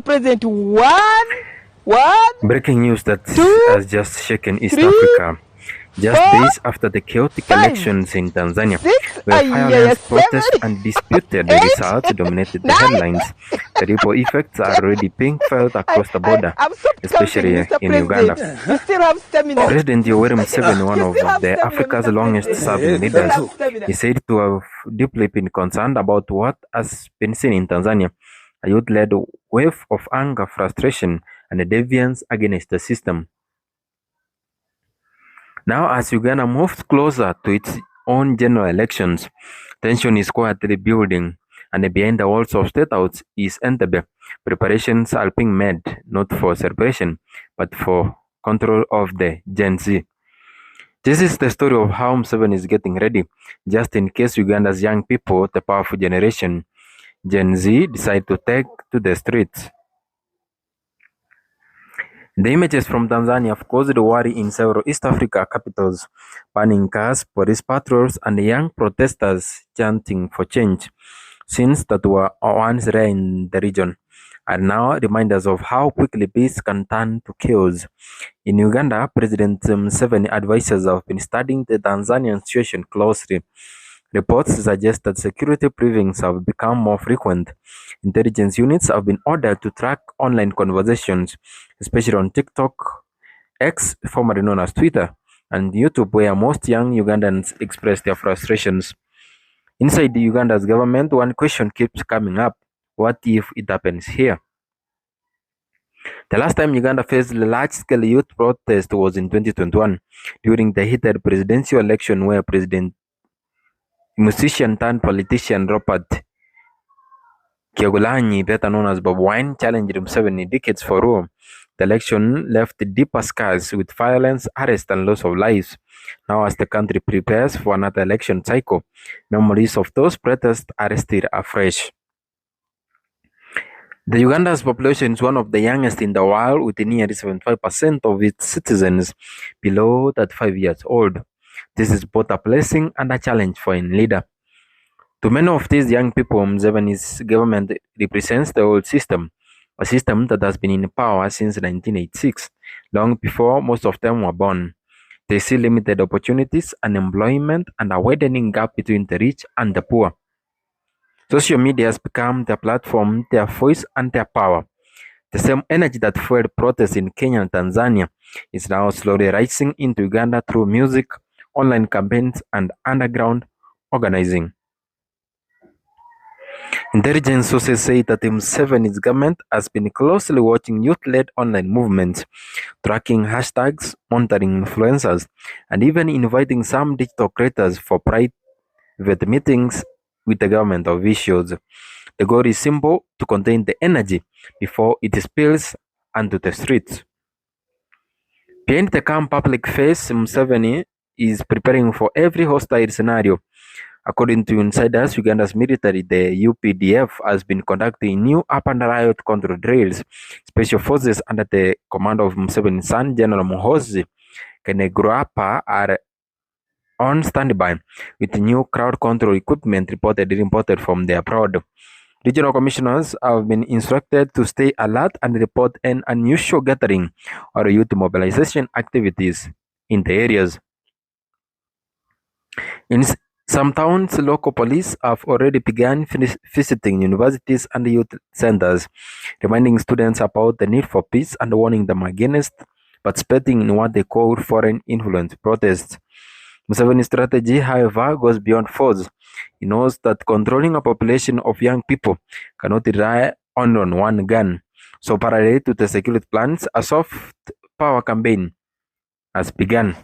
President. One. Breaking news that Two, has just shaken East three, Africa. Just 4, days after the chaotic 5, elections in Tanzania, 6, where violence, 7, protests, and disputed 8, results dominated the 9. headlines, the ripple effects are already being felt across the border, I'm stopped counting, especially Mr. in President. Uganda. You still have stamina. President Yoweri Museveni, one You of still have the stamina, Africa's Mr. longest-serving President. You still leaders, have stamina. is said to have deeply been concerned about what has been seen in Tanzania, a youth-led wave of anger, frustration, and defiance against the system. Now, as Uganda moves closer to its own general elections, tension is quietly building, and behind the walls of State House is Entebbe. Preparations are being made not for celebration, but for control of the Gen Z. This is the story of how Museveni is getting ready, just in case Uganda's young people, the powerful generation, Gen Z, decide to take to the streets. The images from Tanzania have caused worry in several East Africa capitals, banning cars, police patrols, and young protesters chanting for change. Scenes that were once rare in the region are now reminders of how quickly peace can turn to chaos. In Uganda, President Museveni advisors have been studying the Tanzanian situation closely. Reports suggest that security briefings have become more frequent. Intelligence units have been ordered to track online conversations, especially on TikTok, X, formerly known as Twitter, and YouTube, where most young Ugandans express their frustrations. Inside Uganda's government, one question keeps coming up: what if it happens here? The last time Uganda faced large-scale youth protest was in 2021, during the heated presidential election where President musician turned politician Robert Kyagulanyi, better known as Bobi Wine, challenged Museveni decades for rule. The election left deeper scars with violence, arrest, and loss of lives. Now, as the country prepares for another election cycle, memories of those protests are still afresh. The Uganda's population is one of the youngest in the world, with nearly 75% of its citizens below 35 years old. This is both a blessing and a challenge for a leader. To many of these young people, Museveni's government represents the old system, a system that has been in power since 1986, long before most of them were born. They see limited opportunities, unemployment, and a widening gap between the rich and the poor. Social media has become their platform, their voice, and their power. The same energy that fueled protests in Kenya and Tanzania is now slowly rising into Uganda through music, online campaigns, and underground organizing. Intelligence sources say that Museveni's government has been closely watching youth-led online movements, tracking hashtags, monitoring influencers, and even inviting some digital creators for private meetings with the government officials. The goal is simple: to contain the energy before it spills onto the streets. Behind the calm public face, Museveni is preparing for every hostile scenario. According to insiders, Uganda's military, the UPDF, has been conducting new urban riot control drills. Special forces under the command of Museveni's son, General Muhoozi Kainerugaba, are on standby with new crowd control equipment reported from the abroad. Regional commissioners have been instructed to stay alert and report an unusual gathering or youth mobilization activities in the areas. In some towns, local police have already begun visiting universities and youth centers, reminding students about the need for peace and warning them against participating in what they call foreign influence protests. Museveni's strategy, however, goes beyond force. He knows that controlling a population of young people cannot rely on one gun. So parallel to the security plans, a soft power campaign has begun.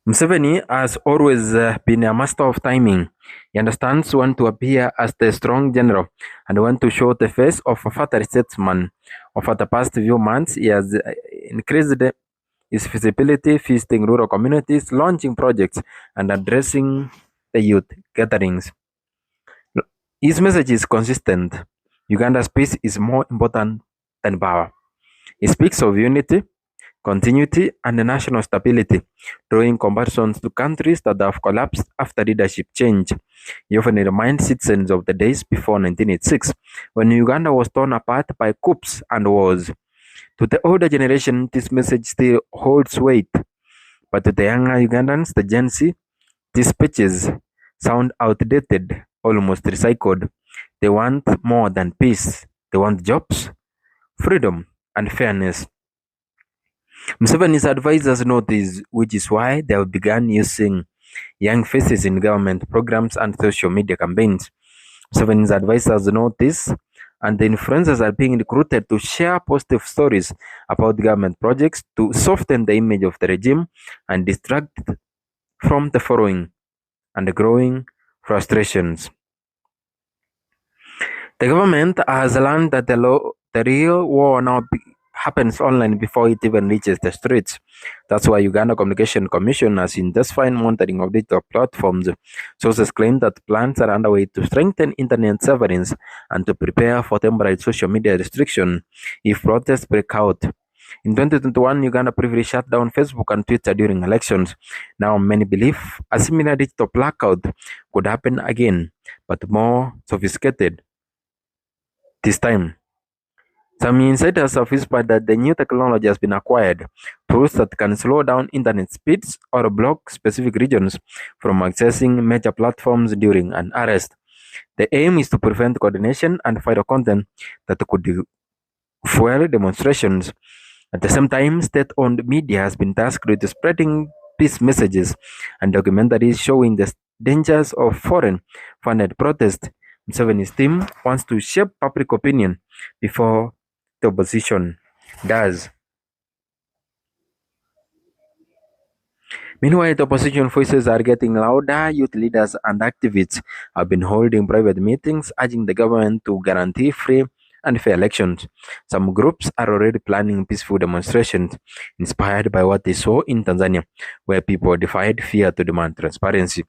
Museveni has always been a master of timing. He understands when to appear as the strong general and when to show the face of a father statesman. Over the past few months, he has increased his visibility, visiting rural communities, launching projects, and addressing the youth gatherings. His message is consistent: Uganda's peace is more important than power. He speaks of unity, continuity, and national stability, drawing comparisons to countries that have collapsed after leadership change. He often reminds citizens of the days before 1986, when Uganda was torn apart by coups and wars. To the older generation, this message still holds weight, but to the younger Ugandans, the Gen Z, these speeches sound outdated, almost recycled. They want more than peace. They want jobs, freedom, and fairness. Museveni's advisors know this, which is why they have begun using young faces in government programs and social media campaigns. Museveni's advisors know this, and the influencers are being recruited to share positive stories about government projects to soften the image of the regime and distract from the following and the growing frustrations. The government has learned that the real war now happens online before it even reaches the streets. That's why Uganda Communication Commission has intensified monitoring of digital platforms. Sources claim that plans are underway to strengthen internet surveillance and to prepare for temporary social media restriction if protests break out. In 2021, Uganda briefly shut down Facebook and Twitter during elections. Now many believe a similar digital blackout could happen again, but more sophisticated this time. Some insiders have whispered that the new technology has been acquired, tools that can slow down internet speeds or block specific regions from accessing major platforms during an arrest. The aim is to prevent coordination and viral content that could fuel demonstrations. At the same time, state-owned media has been tasked with spreading peace messages and documentaries showing the dangers of foreign-funded protest. Museveni's team wants to shape public opinion before the opposition does. Meanwhile, the opposition voices are getting louder. Youth leaders and activists have been holding private meetings urging the government to guarantee free and fair elections. Some groups are already planning peaceful demonstrations inspired by what they saw in Tanzania, where people defied fear to demand transparency.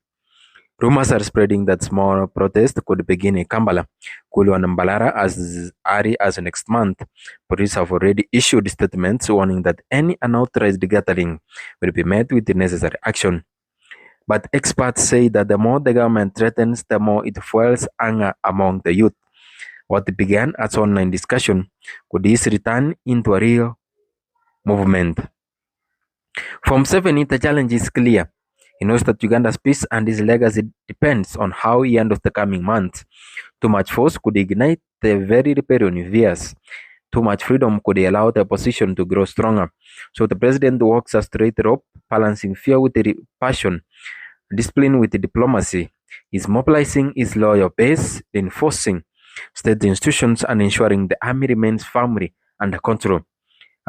Rumors are spreading that small protests could begin in Kampala, Kulu, and Mbalara as early as next month. Police have already issued statements warning that any unauthorized gathering will be met with the necessary action. But experts say that the more the government threatens, the more it fuels anger among the youth. What began as online discussion could easily turn into a real movement. For Museveni, the challenge is clear. He knows that Uganda's peace and his legacy depends on how he handles the coming months. Too much force could ignite the very rebellion in years. Too much freedom could allow the opposition to grow stronger. So the president walks a straight rope, balancing fear with passion, discipline with diplomacy. He's mobilizing his loyal base, reinforcing state institutions, and ensuring the army remains firmly under control.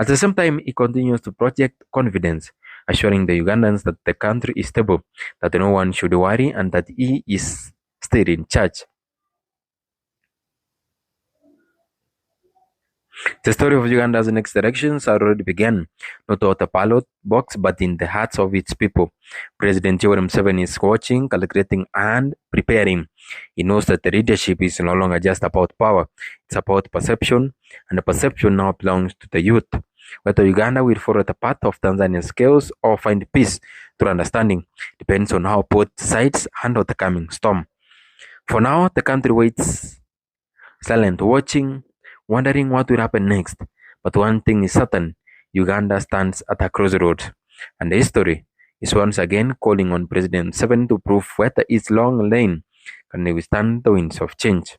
At the same time, he continues to project confidence, assuring the Ugandans that the country is stable, that no one should worry, and that he is still in charge. The story of Uganda's next elections already began, not at a ballot box, but in the hearts of its people. President Yoweri Museveni is watching, calculating, and preparing. He knows that the leadership is no longer just about power, it's about perception, and the perception now belongs to the youth. Whether Uganda will follow the path of Tanzania's chaos or find peace through understanding depends on how both sides handle the coming storm. For now, the country waits, silent, watching, wondering what will happen next. But one thing is certain, Uganda stands at a crossroads, and the history is once again calling on President Museveni to prove whether its long lane can withstand the winds of change.